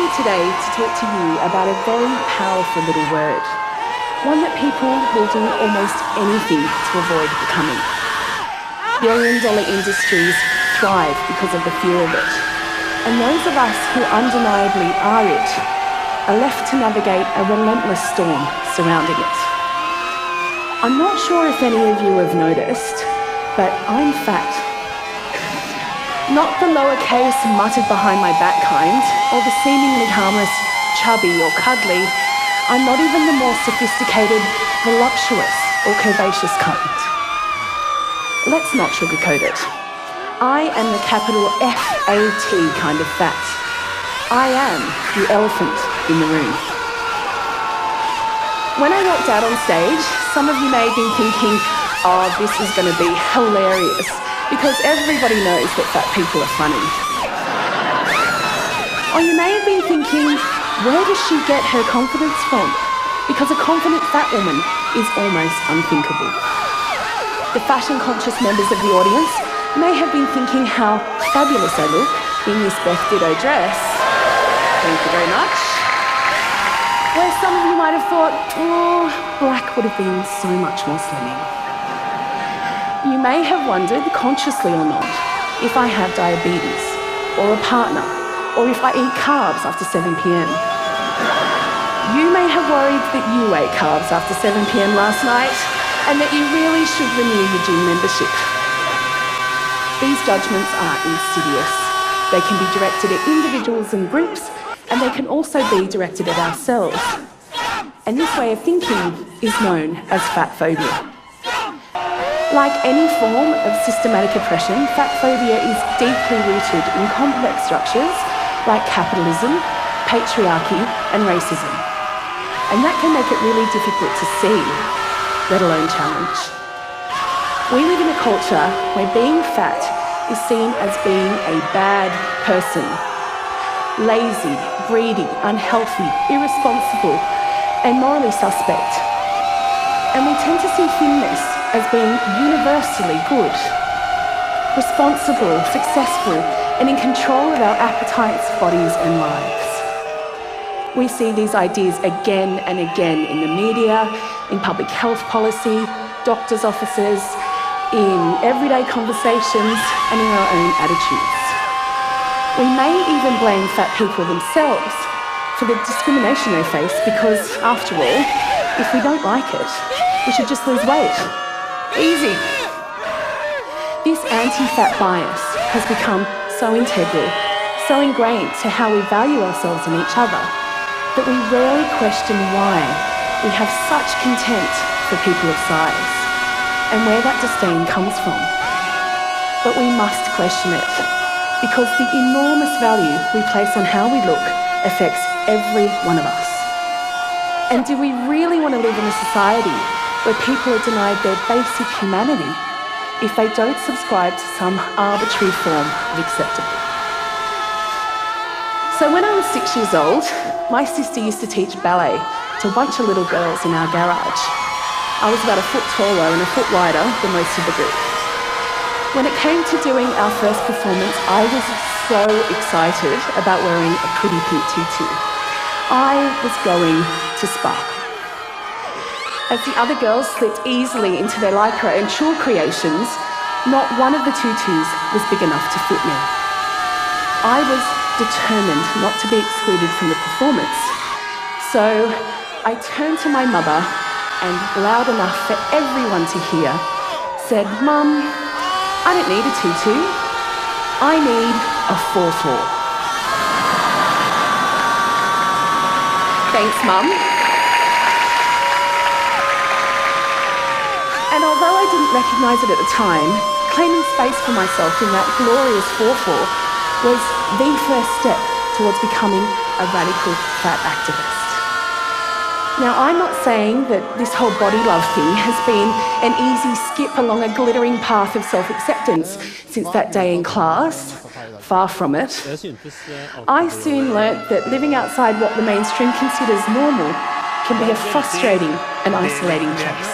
here today to talk to you about a very powerful little word, one that people will do almost anything to avoid becoming. Billion-dollar industries thrive because of the fear of it, and those of us who undeniably are it are left to navigate a relentless storm surrounding it. I'm not sure if any of you have noticed, but I'm fat. Not the lowercase muttered behind my back kind, or the seemingly harmless chubby or cuddly. I'm not even the more sophisticated, voluptuous or curvaceous kind. Let's not sugarcoat it. I am the capital F-A-T kind of fat. I am the elephant in the room. When I walked out on stage, some of you may have been thinking, oh, this is going to be hilarious, because everybody knows that fat people are funny. Or you may have been thinking, where does she get her confidence from? Because a confident fat woman is almost unthinkable. The fashion-conscious members of the audience may have been thinking how fabulous I look in this Beth Ditto dress. Thank you very much. Where some of you might have thought, oh, black would have been so much more slimming. You may have wondered, consciously or not, if I have diabetes, or a partner, or if I eat carbs after 7 p.m. You may have worried that you ate carbs after 7 p.m. last night, and that you really should renew your gym membership. These judgments are insidious. They can be directed at individuals and groups, and they can also be directed at ourselves. And this way of thinking is known as fat phobia. Like any form of systematic oppression, fat phobia is deeply rooted in complex structures like capitalism, patriarchy, and racism. And that can make it really difficult to see, let alone challenge. We live in a culture where being fat is seen as being a bad person. Lazy, greedy, unhealthy, irresponsible, and morally suspect. And we tend to see thinness as being universally good, responsible, successful, and in control of our appetites, bodies, and lives. We see these ideas again and again in the media, in public health policy, doctors' offices, in everyday conversations, and in our own attitudes. We may even blame fat people themselves for the discrimination they face because, after all, if we don't like it, we should just lose weight. Easy. This anti-fat bias has become so integral, so ingrained to how we value ourselves and each other, that we rarely question why we have such contempt for people of size and where that disdain comes from. But we must question it, because the enormous value we place on how we look affects every one of us. And do we really want to live in a society where people are denied their basic humanity if they don't subscribe to some arbitrary form of acceptable? So when I was 6 years old, my sister used to teach ballet to a bunch of little girls in our garage. I was about a foot taller and a foot wider than most of the group. When it came to doing our first performance, I was so excited about wearing a pretty pink tutu. I was going to sparkle. As the other girls slipped easily into their lycra and shawl creations, not one of the tutus was big enough to fit me. I was determined not to be excluded from the performance. So I turned to my mother and, loud enough for everyone to hear, said, "Mum, I don't need a tutu. I need a 4-4. Thanks, Mum. And although I didn't recognise it at the time, claiming space for myself in that glorious 4-4 was the first step towards becoming a radical fat activist. Now, I'm not saying that this whole body love thing has been an easy skip along a glittering path of self-acceptance since that day in class. Far from it. I soon learnt that living outside what the mainstream considers normal can be a frustrating and isolating place.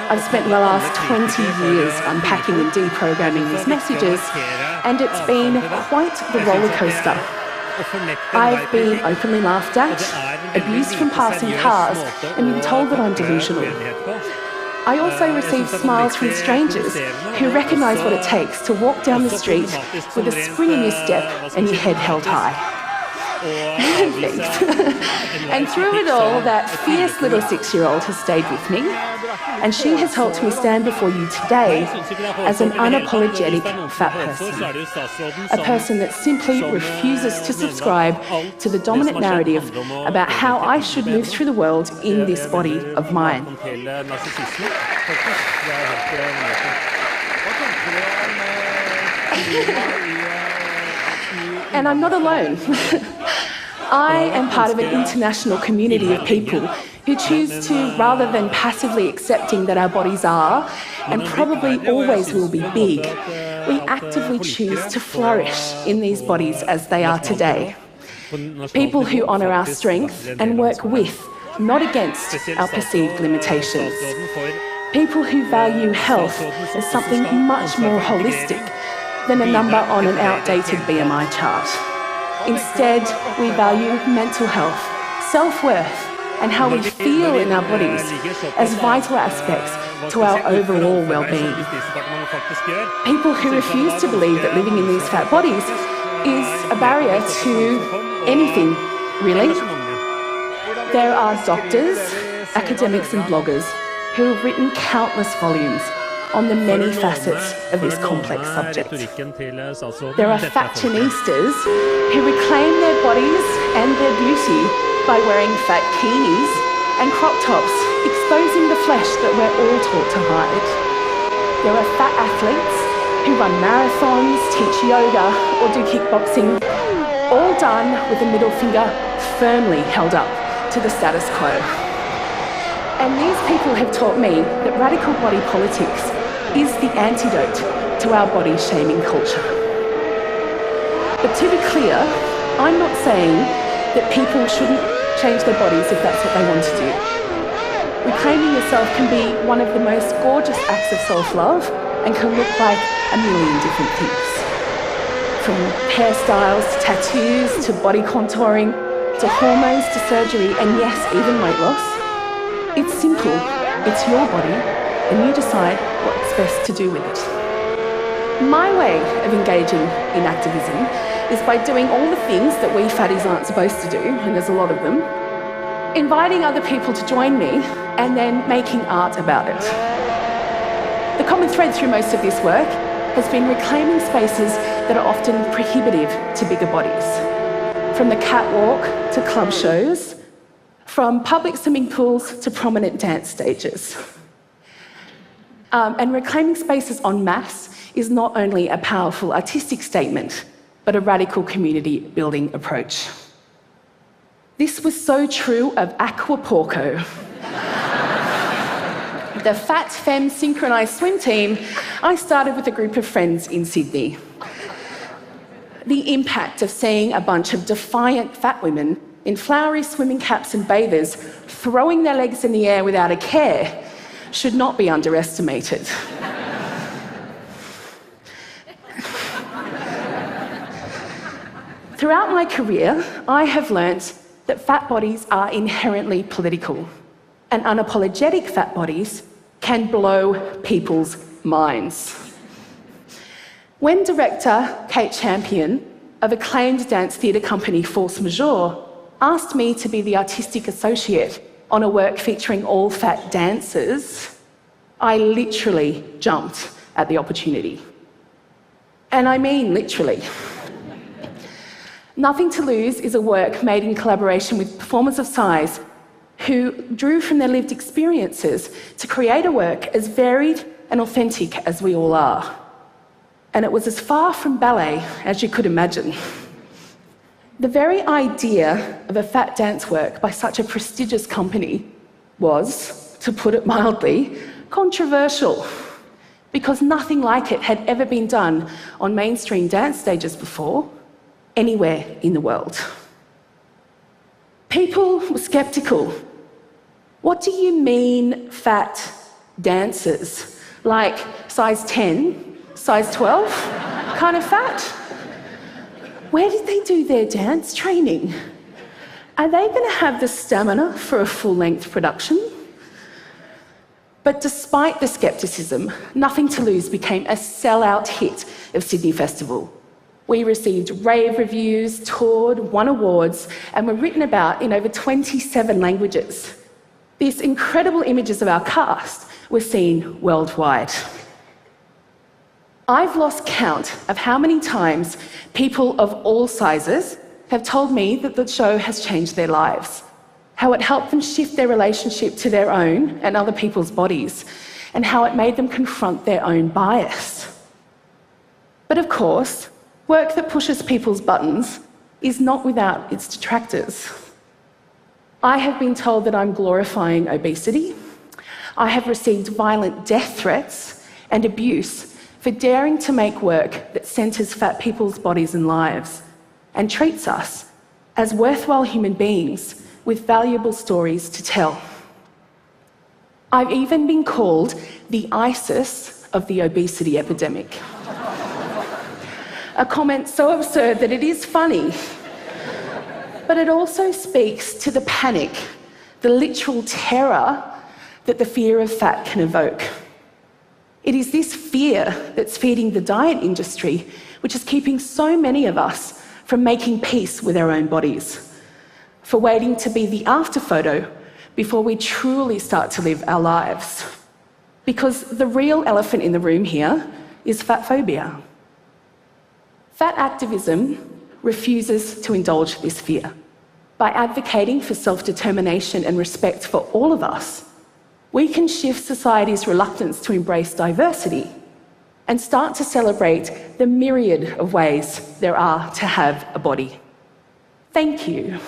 I've spent the last 20 years unpacking and deprogramming these messages, and it's been quite the roller coaster I've been openly laughed at, abused from passing cars, and been told that I'm delusional. I also receive smiles from strangers who recognise what it takes to walk down the street with a spring in your step and your head held high. And through it all, that fierce little 6-year-old has stayed with me, and she has helped me stand before you today as an unapologetic fat person. A person that simply refuses to subscribe to the dominant narrative about how I should move through the world in this body of mine. And I'm not alone. I am part of an international community of people who choose to, rather than passively accepting that our bodies are, and probably always will be big, we actively choose to flourish in these bodies as they are today. People who honour our strength and work with, not against, our perceived limitations. People who value health as something much more holistic than a number on an outdated BMI chart. Instead, we value mental health, self-worth, and how we feel in our bodies as vital aspects to our overall well-being. People who refuse to believe that living in these fat bodies is a barrier to anything, really. There are doctors, academics and bloggers who have written countless volumes on the many facets of this complex subject. There are fashionistas who reclaim their bodies and their beauty by wearing fat bikinis and crop tops, exposing the flesh that we're all taught to hide. There are fat athletes who run marathons, teach yoga or do kickboxing, all done with the middle finger firmly held up to the status quo. And these people have taught me that radical body politics is the antidote to our body-shaming culture. But to be clear, I'm not saying that people shouldn't change their bodies if that's what they want to do. Reclaiming yourself can be one of the most gorgeous acts of self-love and can look like a million different things. From hairstyles to tattoos to body contouring to hormones to surgery and yes, even weight loss. It's simple. It's your body and you decide what's best to do with it. My way of engaging in activism is by doing all the things that we fatties aren't supposed to do, and there's a lot of them, inviting other people to join me, and then making art about it. The common thread through most of this work has been reclaiming spaces that are often prohibitive to bigger bodies. From the catwalk to club shows, from public swimming pools to prominent dance stages. And reclaiming spaces en masse is not only a powerful artistic statement, but a radical community building approach. This was so true of Aquaporco, the Fat Femme synchronised swim team I started with a group of friends in Sydney. The impact of seeing a bunch of defiant fat women in flowery swimming caps and bathers throwing their legs in the air without a care should not be underestimated. Throughout my career, I have learnt that fat bodies are inherently political, and unapologetic fat bodies can blow people's minds. When director Kate Champion of acclaimed dance theatre company Force Majeure asked me to be the artistic associate on a work featuring all fat dancers, I literally jumped at the opportunity. And I mean literally. Nothing to Lose is a work made in collaboration with performers of size who drew from their lived experiences to create a work as varied and authentic as we all are. And it was as far from ballet as you could imagine. The very idea of a fat dance work by such a prestigious company was, to put it mildly, controversial, because nothing like it had ever been done on mainstream dance stages before, anywhere in the world. People were skeptical. What do you mean, fat dancers? Like size 10, size 12 kind of fat? Where did they do their dance training? Are they going to have the stamina for a full-length production? But despite the scepticism, Nothing to Lose became a sellout hit of Sydney Festival. We received rave reviews, toured, won awards, and were written about in over 27 languages. These incredible images of our cast were seen worldwide. I've lost count of how many times people of all sizes have told me that the show has changed their lives, how it helped them shift their relationship to their own and other people's bodies, and how it made them confront their own bias. But of course, work that pushes people's buttons is not without its detractors. I have been told that I'm glorifying obesity. I have received violent death threats and abuse for daring to make work that centres fat people's bodies and lives and treats us as worthwhile human beings with valuable stories to tell. I've even been called the ISIS of the obesity epidemic. A comment so absurd that it is funny, but it also speaks to the panic, the literal terror that the fear of fat can evoke. It is this fear that's feeding the diet industry, which is keeping so many of us from making peace with our own bodies, for waiting to be the after photo before we truly start to live our lives. Because the real elephant in the room here is fat phobia. Fat activism refuses to indulge this fear. By advocating for self-determination and respect for all of us, we can shift society's reluctance to embrace diversity and start to celebrate the myriad of ways there are to have a body. Thank you.